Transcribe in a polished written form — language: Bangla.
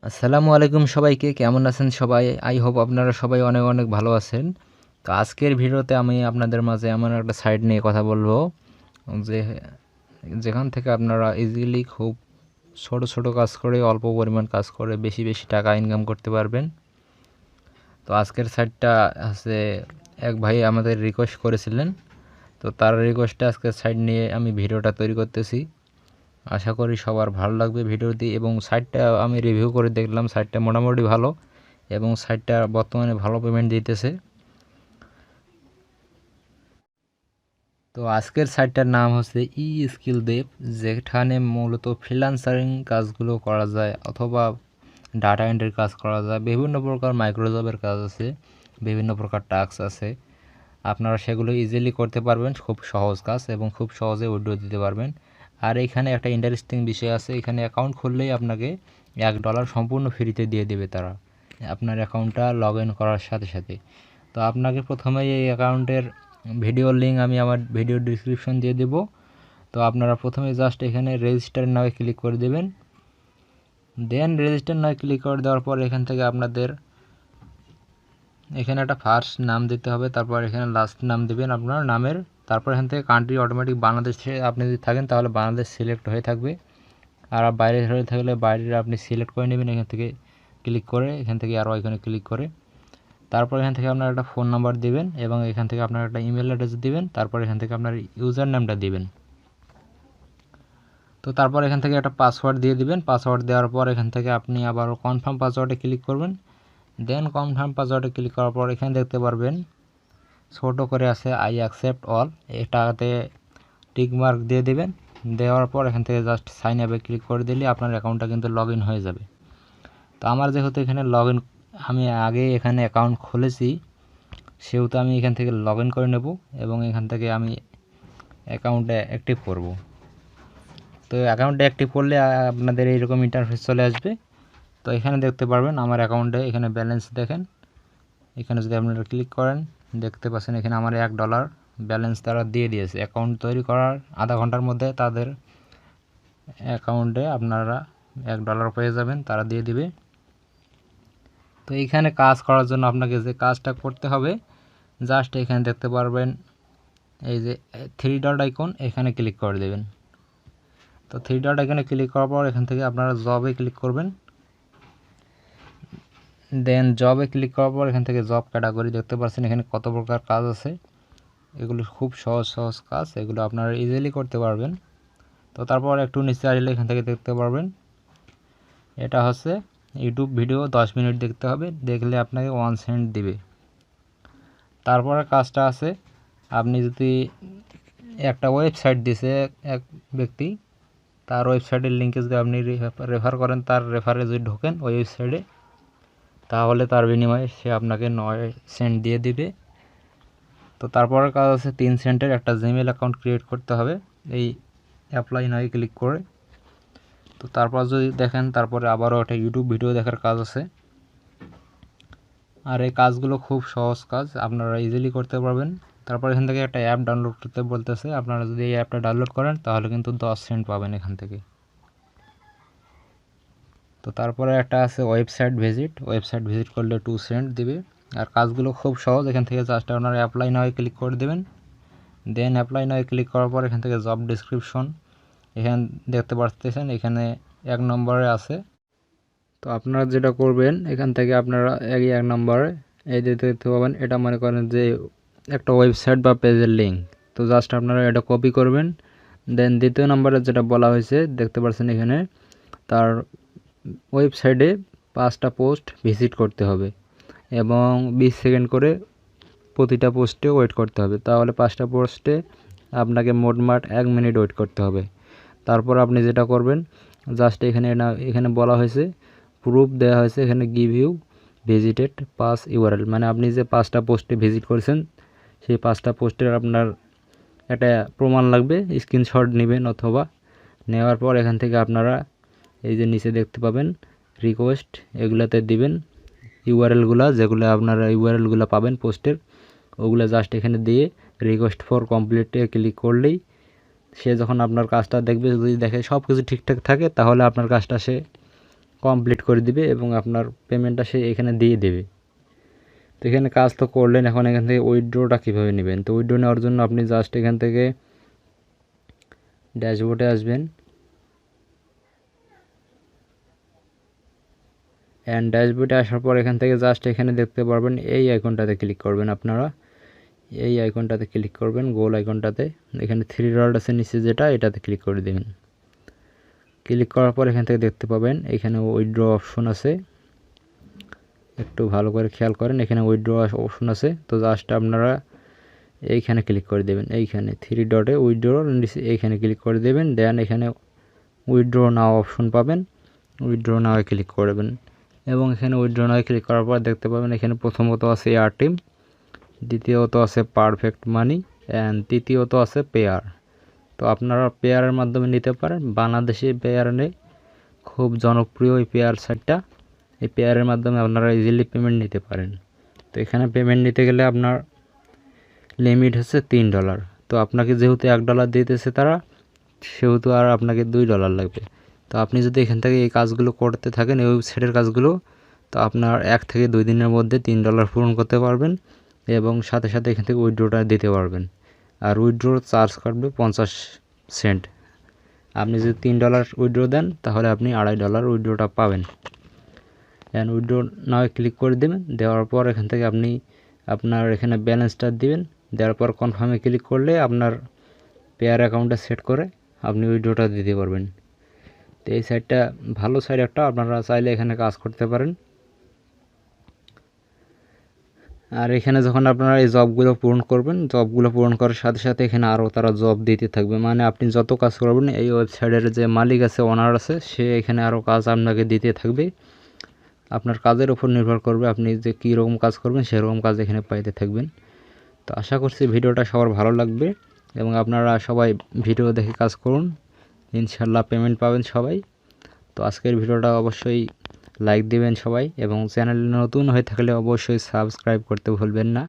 আসসালামু আলাইকুম সবাইকে, কেমন আছেন সবাই? আই হোপ আপনারা সবাই অনেক অনেক ভালো আছেন। তো আজকের ভিডিওতে আমি আপনাদের মাঝে এমন একটা সাইট নিয়ে কথা বলবো যে যেখান থেকে আপনারা ইজিলি খুব ছোট ছোট কাজ করে অল্প পরিমাণ কাজ করে বেশি বেশি টাকা ইনকাম করতে পারবেন। তো আজকের সাইটটা আছে, এক ভাই আমাদের রিকোয়েস্ট করেছিলেন, তো তার রিকোয়েস্টে আজকের সাইট নিয়ে আমি ভিডিওটা তৈরি করতেছি। আশা করি সবার ভালো লাগবে ভিডিওটি। এবং সাইটটা আমি রিভিউ করে দেখলাম, সাইটটা মোটামুটি ভালো এবং সাইটটা বর্তমানে ভালো পেমেন্ট দিতেছে। তো আজকের সাইটটার নাম হচ্ছে স্কিল দেব, যেখানে মূলত ফ্রিল্যান্সারিং কাজগুলো করা যায় অথবা ডাটা এন্ট্রির কাজ করা যায়। বিভিন্ন প্রকার মাইক্রোজবের কাজ আছে, বিভিন্ন প্রকার টাস্ক আছে, আপনারা সেগুলো ইজিলি করতে পারবেন। খুব সহজ কাজ এবং খুব সহজে উইথড্র দিতে পারবেন। আর এখানে একটা ইন্টারেস্টিং বিষয় আছে, এখানে অ্যাকাউন্ট খুললেই আপনাকে $1 সম্পূর্ণ ফ্রিতে দিয়ে দেবে তারা, আপনার অ্যাকাউন্টটা লগ ইন করার সাথে সাথে। তো আপনাকে প্রথমেই এই অ্যাকাউন্টের ভিডিও লিঙ্ক আমি আমার ভিডিও ডিসক্রিপশন দিয়ে দেব। তো আপনারা প্রথমে জাস্ট এখানে রেজিস্টার নাও ক্লিক করে দেবেন। দেন রেজিস্টার নাও ক্লিক করে দেওয়ার পর এখান থেকে আপনাদের এখানে একটা ফার্স্ট নাম দিতে হবে, তারপর এখানে লাস্ট নাম দেবেন আপনার নামের, তারপর এখান থেকে কান্ট্রি অটোমেটিক বাংলাদেশে আপনি যদি থাকেন তাহলে বাংলাদেশ সিলেক্ট হয়ে থাকবে, আর বাইরে হয়ে থাকলে বাইরের আপনি সিলেক্ট করে নেবেন এখান থেকে ক্লিক করে, এখান থেকে আরও এখানে ক্লিক করে। তারপর এখান থেকে আপনার একটা ফোন নাম্বার দিবেন এবং এখান থেকে আপনার একটা ইমেল অ্যাড্রেস দিবেন, তারপর এখান থেকে আপনার ইউজার নামটা দিবেন। তো তারপর এখান থেকে একটা পাসওয়ার্ড দিয়ে দিবেন। পাসওয়ার্ড দেওয়ার পর এখান থেকে আপনি আবারও কনফার্ম পাসওয়ার্ডে ক্লিক করবেন। দেন কনফার্ম পাসওয়ার্ডে ক্লিক করার পর এখানে দেখতে পারবেন ছোটো করে আছে আই অ্যাকসেপ্ট অল, এটাতে টিক মার্ক দিয়ে দেবেন। দেওয়ার পর এখান থেকে জাস্ট সাইন আপে ক্লিক করে দিলে আপনার অ্যাকাউন্টটা কিন্তু লগ ইন হয়ে যাবে। তো আমার যেহেতু এখানে লগ ইন, আমি আগে এখানে অ্যাকাউন্ট খুলেছি, সেহেতু আমি এখান থেকে লগ ইন করে নেব এবং এখান থেকে আমি অ্যাকাউন্টে অ্যাক্টিভ করব। তো অ্যাকাউন্টে অ্যাক্টিভ করলে আপনাদের এইরকম ইন্টারফেস চলে আসবে। তো এখানে দেখতে পারবেন আমার অ্যাকাউন্টে এখানে ব্যালেন্স দেখেন, এখানে যদি আপনারা ক্লিক করেন দেখতে পাচ্ছেন এখানে আমার $1 ব্যালেন্স তারা দিয়ে দিয়েছে। অ্যাকাউন্ট তৈরি করার আধা ঘন্টার মধ্যে তাদের অ্যাকাউন্টে আপনারা $1 পেয়ে যাবেন, তারা দিয়ে দিবে। তো এইখানে কাজ করার জন্য আপনাকে যে কাজটা করতে হবে, জাস্ট এখানে দেখতে পারবেন এই যে 3 ডট আইকন, এখানে ক্লিক করে দেবেন। তো 3 ডট আইকনে ক্লিক করার পর এখান থেকে আপনারা জবে ক্লিক করবেন। দেন জবে ক্লিক করার পর এখান থেকে জব ক্যাটাগরি দেখতে পাচ্ছেন এখানে কত প্রকার কাজ আছে, এগুলো খুব সহজ সহজ কাজ, এগুলো আপনারা ইজিলি করতে পারবেন। তো তারপর একটু নিচে আসলে এখান থেকে দেখতে পারবেন এটা হচ্ছে ইউটিউব ভিডিও 10 মিনিট দেখতে হবে, দেখলে আপনাকে 1 সেন্ট দিবে। তারপরে কাজটা আছে, আপনি যদি একটা ওয়েবসাইট দিছে এক ব্যক্তি, তার ওয়েবসাইটের লিঙ্কে যদি আপনি রেফার করেন, তার রেফারে যদি ঢোকেন ওই ওয়েবসাইটে, তাহলে তার বিনিময়ে সে আপনাকে 9 সেন্ট দিয়ে দিবে। তো তারপরের কাজ আছে 3 সেন্টের একটা জিমেল অ্যাকাউন্ট ক্রিয়েট করতে হবে এই অ্যাপ্লাই নাও ক্লিক করে। তো তারপর যদি দেখেন তারপরে আবারও একটা ইউটিউব ভিডিও দেখার কাজ আছে। আর এই কাজগুলো খুব সহজ কাজ, আপনারা ইজিলি করতে পারবেন। তারপর এখান থেকে একটা অ্যাপ ডাউনলোড করতে বলতেছে, আপনারা যদি এই অ্যাপটা ডাউনলোড করেন তাহলে কিন্তু 10 সেন্ট পাবেন এখান থেকে। তো তারপরে একটা আছে ওয়েবসাইট ভিজিট করলে 2 সেন্ট দিবে। আর কাজগুলো খুব সহজ, এখান থেকে জাস্ট আপনারা অ্যাপ্লাই নাও ক্লিক করে দেবেন। দেন অ্যাপ্লাই নাও ক্লিক করার পর এখান থেকে জব ডেসক্রিপশন এখানে দেখতে পাচ্ছেন, এখানে 1 নম্বরে আছে। তো আপনারা যেটা করবেন এখান থেকে আপনারা এক নম্বরে এই দেখতে পাবেন, এটা মনে করেন যে একটা ওয়েবসাইট বা পেজের লিঙ্ক। তো জাস্ট আপনারা এটা কপি করবেন। দেন দ্বিতীয় নম্বরে যেটা বলা হয়েছে দেখতে পাচ্ছেন এখানে তার ওয়েবসাইটে 5টা পোস্ট ভিজিট করতে হবে এবং 20 সেকেন্ড করে প্রতিটা পোস্টে ওয়েট করতে হবে, তাহলে 5টা পোস্টে আপনাকে মোটমাট 1 মিনিট ওয়েট করতে হবে। তারপর আপনি যেটা করবেন জাস্ট এখানে বলা হয়েছে প্রুফ দেওয়া হয়েছে, এখানে গিভ ইউ ভিজিটেড 5 ইউআরএল, মানে আপনি যে 5টা পোস্টে ভিজিট করেছেন সেই 5টা পোস্টের আপনার একটা প্রমাণ লাগবে, স্ক্রিনশট নেবেন অথবা নেওয়ার পর এখান থেকে আপনারা এই যে নিচে দেখতে পাবেন রিকোয়েস্ট, এগুলাতে দিবেন ইউআরএলগুলো, যেগুলো আপনারা ইউআরএলগুলো পাবেন পোস্টের, ওগুলো জাস্ট এখানে দিয়ে রিকোয়েস্ট ফর কমপ্লিটে ক্লিক করলেই সে যখন আপনার কাজটা দেখবে, যদি দেখে সব কিছু ঠিকঠাক থাকে তাহলে আপনার কাজটা সে কমপ্লিট করে দিবে এবং আপনার পেমেন্টটা সে এখানে দিয়ে দেবে। তো এখানে কাজ তো করলেন, এখন এখান থেকে উইথড্রটা কীভাবে নেবেন। তো উইথড্র নেওয়ার জন্য আপনি জাস্ট এখান থেকে ড্যাশবোর্ডে আসবেন, অ্যান্ড ড্যাশবোর্ডে আসার পর এখান থেকে জাস্ট এখানে দেখতে পারবেন এই আইকনটাতে ক্লিক করবেন। আপনারা এই আইকনটাতে ক্লিক করবেন, গোল আইকনটাতে, এখানে 3 ডট আছে নিচে যেটা, এটাতে ক্লিক করে দেবেন। ক্লিক করার পর এখান থেকে দেখতে পাবেন এখানে উইথড্র অপশন আছে, একটু ভালো করে খেয়াল করেন, এখানে উইথড্র অপশন আছে। তো জাস্ট আপনারা এইখানে ক্লিক করে দেবেন, এইখানে 3 ডটে উইথড্র নিচে এইখানে ক্লিক করে দেবেন। দেন এখানে উইথড্র নাও অপশন পাবেন, উইথড্র নাওয়ে ক্লিক করবেন এবং এখানে উইথড্র নাওয়ে ক্লিক করার পর দেখতে পাবেন এখানে প্রথমত আছে এয়ারটিম, দ্বিতীয়ত আছে পারফেক্ট মানি, অ্যান্ড তৃতীয়ত আছে পেয়ার। তো আপনারা পেয়ারের মাধ্যমে নিতে পারেন, বাংলাদেশে পেয়ার নেই, খুব জনপ্রিয় এই পেয়ার সাইটটা। এই পেয়ারের মাধ্যমে আপনারা ইজিলি পেমেন্ট নিতে পারেন। তো এখানে পেমেন্ট নিতে গেলে আপনার লিমিট হচ্ছে $3। তো আপনাকে যেহেতু $1 দিতেছে তারা, সেহেতু আর আপনাকে $2 লাগবে। তো আপনি যদি এখান থেকে এই কাজগুলো করতে থাকেন, এই ওয়েবসাইটের কাজগুলো, তো আপনার 1 থেকে 2 দিনের মধ্যে $3 পূরণ করতে পারবেন এবং সাথে সাথে এখান থেকে উইথড্রটা দিতে পারবেন। আর উইথড্র চার্জ কাটবে 50 সেন্ট। আপনি যদি $3 উইথড্র দেন তাহলে আপনি $2.5 উইথড্রটা পাবেন। অ্যান্ড উইথড্র নাও ক্লিক করে দেবেন, দেওয়ার পর এখান থেকে আপনি আপনার এখানে ব্যালেন্সটা দিবেন, দেওয়ার পর কনফার্মে ক্লিক করলে আপনার পেয়ার অ্যাকাউন্টটা সেট করে আপনি উইথড্রটা দিতে পারবেন। তো এই সাইটটা ভালো সাইট একটা, আপনারা চাইলে এখানে কাজ করতে পারেন। আর এখানে যখন আপনারা এই জবগুলো পূরণ করবেন, জবগুলো পূরণ করার সাথে সাথে এখানে আরও তারা জব দিতে থাকবে। মানে আপনি যত কাজ করবেন এই ওয়েবসাইটের যে মালিক আছে, ওনার আছে, সে এখানে আরও কাজ আপনাকে দিতে থাকবে। আপনার কাজের উপর নির্ভর করবে, আপনি যে কীরকম কাজ করবেন সেরকম কাজ এখানে পাইতে থাকবেন। তো আশা করছি ভিডিওটা সবার ভালো লাগবে এবং আপনারা সবাই ভিডিও দেখে কাজ করুন, ইনশাল্লাহ পেমেন্ট পাবেন সবাই। তো আজকের ভিডিওটা অবশ্যই লাইক দিবেন সবাই এবং চ্যানেলে নতুন হয়ে থাকলে অবশ্যই সাবস্ক্রাইব করতে ভুলবেন না।